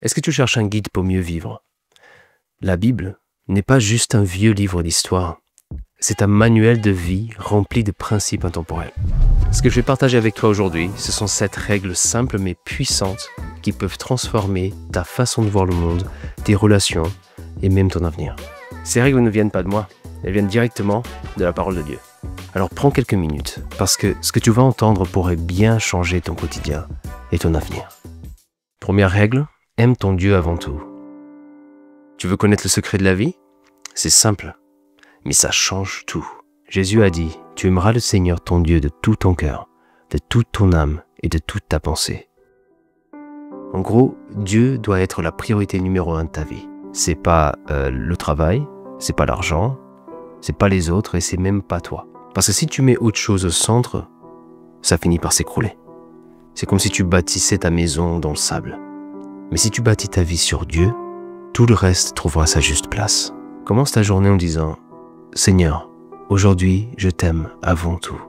Est-ce que tu cherches un guide pour mieux vivre? La Bible n'est pas juste un vieux livre d'histoire. C'est un manuel de vie rempli de principes intemporels. Ce que je vais partager avec toi aujourd'hui, ce sont 7 règles simples mais puissantes qui peuvent transformer ta façon de voir le monde, tes relations et même ton avenir. Ces règles ne viennent pas de moi, elles viennent directement de la parole de Dieu. Alors prends quelques minutes, parce que ce que tu vas entendre pourrait bien changer ton quotidien et ton avenir. Première règle, aime ton Dieu avant tout. Tu veux connaître le secret de la vie? C'est simple, mais ça change tout. Jésus a dit, tu aimeras le Seigneur ton Dieu de tout ton cœur, de toute ton âme et de toute ta pensée. En gros, Dieu doit être la priorité numéro 1 de ta vie. C'est pas le travail, c'est pas l'argent, c'est pas les autres et c'est même pas toi. Parce que si tu mets autre chose au centre, ça finit par s'écrouler. C'est comme si tu bâtissais ta maison dans le sable. Mais si tu bâtis ta vie sur Dieu, tout le reste trouvera sa juste place. Commence ta journée en disant « Seigneur, aujourd'hui, je t'aime avant tout. »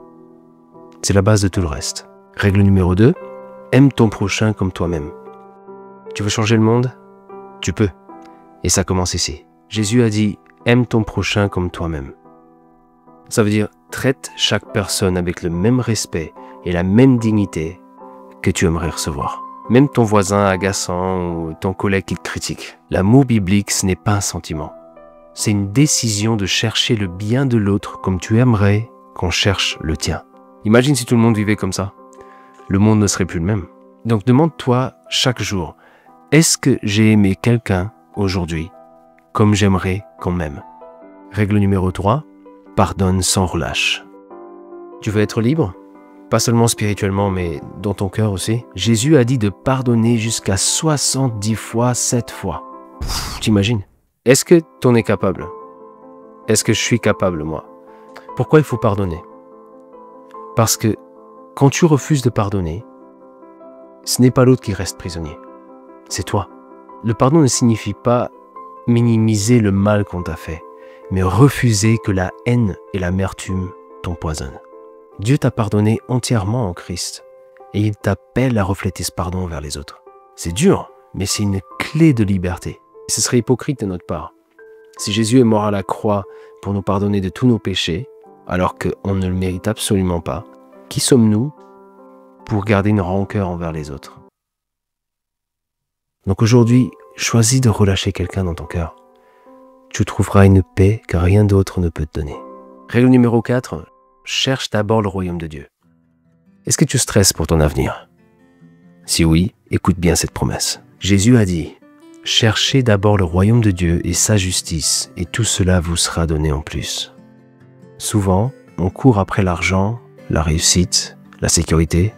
C'est la base de tout le reste. Règle numéro 2, aime ton prochain comme toi-même. Tu veux changer le monde? Tu peux. Et ça commence ici. Jésus a dit « Aime ton prochain comme toi-même ». Ça veut dire « Traite chaque personne avec le même respect et la même dignité que tu aimerais recevoir ». Même ton voisin agaçant ou ton collègue qui te critique. L'amour biblique, ce n'est pas un sentiment. C'est une décision de chercher le bien de l'autre comme tu aimerais qu'on cherche le tien. Imagine si tout le monde vivait comme ça. Le monde ne serait plus le même. Donc demande-toi chaque jour, est-ce que j'ai aimé quelqu'un aujourd'hui comme j'aimerais qu'on m'aime? Règle numéro 3, pardonne sans relâche. Tu veux être libre? Pas seulement spirituellement, mais dans ton cœur aussi. Jésus a dit de pardonner jusqu'à 70 fois, 7 fois. T'imagines? Est-ce que t'en es capable? Est-ce que je suis capable, moi? Pourquoi il faut pardonner? Parce que quand tu refuses de pardonner, ce n'est pas l'autre qui reste prisonnier. C'est toi. Le pardon ne signifie pas minimiser le mal qu'on t'a fait, mais refuser que la haine et l'amertume t'empoisonnent. Dieu t'a pardonné entièrement en Christ et il t'appelle à refléter ce pardon vers les autres. C'est dur, mais c'est une clé de liberté. Et ce serait hypocrite de notre part. Si Jésus est mort à la croix pour nous pardonner de tous nos péchés, alors qu'on ne le mérite absolument pas, qui sommes-nous pour garder une rancœur envers les autres? Donc aujourd'hui, choisis de relâcher quelqu'un dans ton cœur. Tu trouveras une paix que rien d'autre ne peut te donner. Règle numéro 4. Cherche d'abord le royaume de Dieu. Est-ce que tu stresses pour ton avenir? Si oui, écoute bien cette promesse. Jésus a dit, « Cherchez d'abord le royaume de Dieu et sa justice, et tout cela vous sera donné en plus. » Souvent, on court après l'argent, la réussite, la sécurité,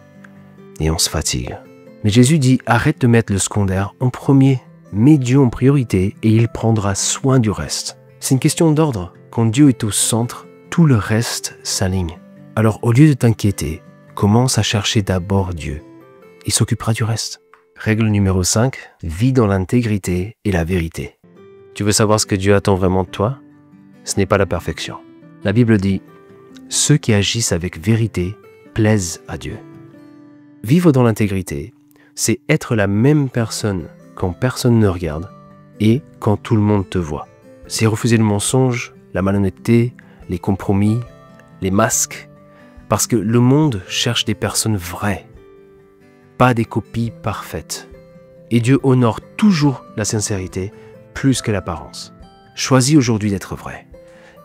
et on se fatigue. Mais Jésus dit, arrête de mettre le secondaire en premier, mets Dieu en priorité et il prendra soin du reste. C'est une question d'ordre. Quand Dieu est au centre, tout le reste s'aligne. Alors au lieu de t'inquiéter, commence à chercher d'abord Dieu. Il s'occupera du reste. Règle numéro 5, vis dans l'intégrité et la vérité. Tu veux savoir ce que Dieu attend vraiment de toi? Ce n'est pas la perfection. La Bible dit, ceux qui agissent avec vérité plaisent à Dieu. Vivre dans l'intégrité, c'est être la même personne quand personne ne regarde et quand tout le monde te voit. C'est refuser le mensonge, la malhonnêteté, les compromis, les masques, parce que le monde cherche des personnes vraies, pas des copies parfaites. Et Dieu honore toujours la sincérité plus que l'apparence. Choisis aujourd'hui d'être vrai.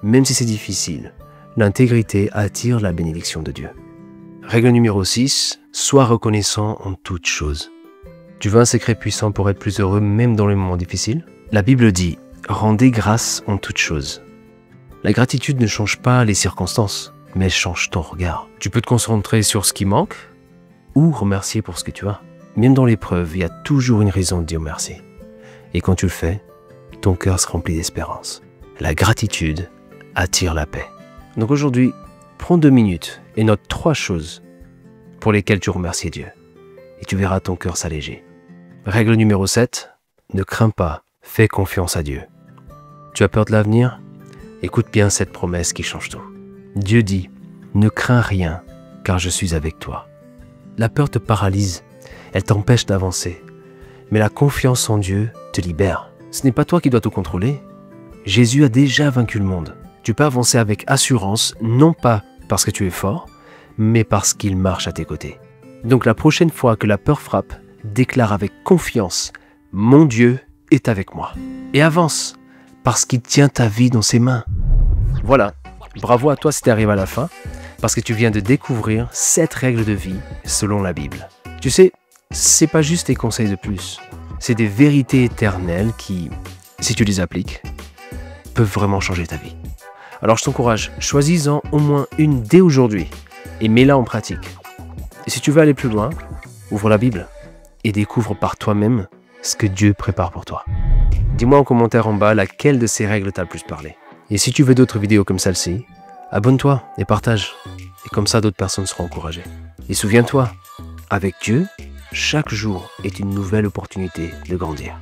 Même si c'est difficile, l'intégrité attire la bénédiction de Dieu. Règle numéro 6, sois reconnaissant en toutes choses. Tu veux un secret puissant pour être plus heureux même dans les moments difficiles? La Bible dit, rendez grâce en toutes choses. La gratitude ne change pas les circonstances, mais elle change ton regard. Tu peux te concentrer sur ce qui manque ou remercier pour ce que tu as. Même dans l'épreuve, il y a toujours une raison de dire merci. Et quand tu le fais, ton cœur se remplit d'espérance. La gratitude attire la paix. Donc aujourd'hui, prends 2 minutes et note 3 choses pour lesquelles tu remercies Dieu. Et tu verras ton cœur s'alléger. Règle numéro 7, ne crains pas, fais confiance à Dieu. Tu as peur de l'avenir? Écoute bien cette promesse qui change tout. Dieu dit, ne crains rien, car je suis avec toi. La peur te paralyse, elle t'empêche d'avancer. Mais la confiance en Dieu te libère. Ce n'est pas toi qui dois tout contrôler. Jésus a déjà vaincu le monde. Tu peux avancer avec assurance, non pas parce que tu es fort, mais parce qu'il marche à tes côtés. Donc la prochaine fois que la peur frappe, déclare avec confiance « Mon Dieu est avec moi ». Et avance, parce qu'il tient ta vie dans ses mains. Voilà, bravo à toi si tu arrives à la fin, parce que tu viens de découvrir 7 règles de vie selon la Bible. Tu sais, c'est pas juste des conseils de plus, c'est des vérités éternelles qui, si tu les appliques, peuvent vraiment changer ta vie. Alors je t'encourage, choisis-en au moins une dès aujourd'hui et mets-la en pratique. Et si tu veux aller plus loin, ouvre la Bible et découvre par toi-même ce que Dieu prépare pour toi. Dis-moi en commentaire en bas laquelle de ces règles t'a le plus parlé. Et si tu veux d'autres vidéos comme celle-ci, abonne-toi et partage. Et comme ça, d'autres personnes seront encouragées. Et souviens-toi, avec Dieu, chaque jour est une nouvelle opportunité de grandir.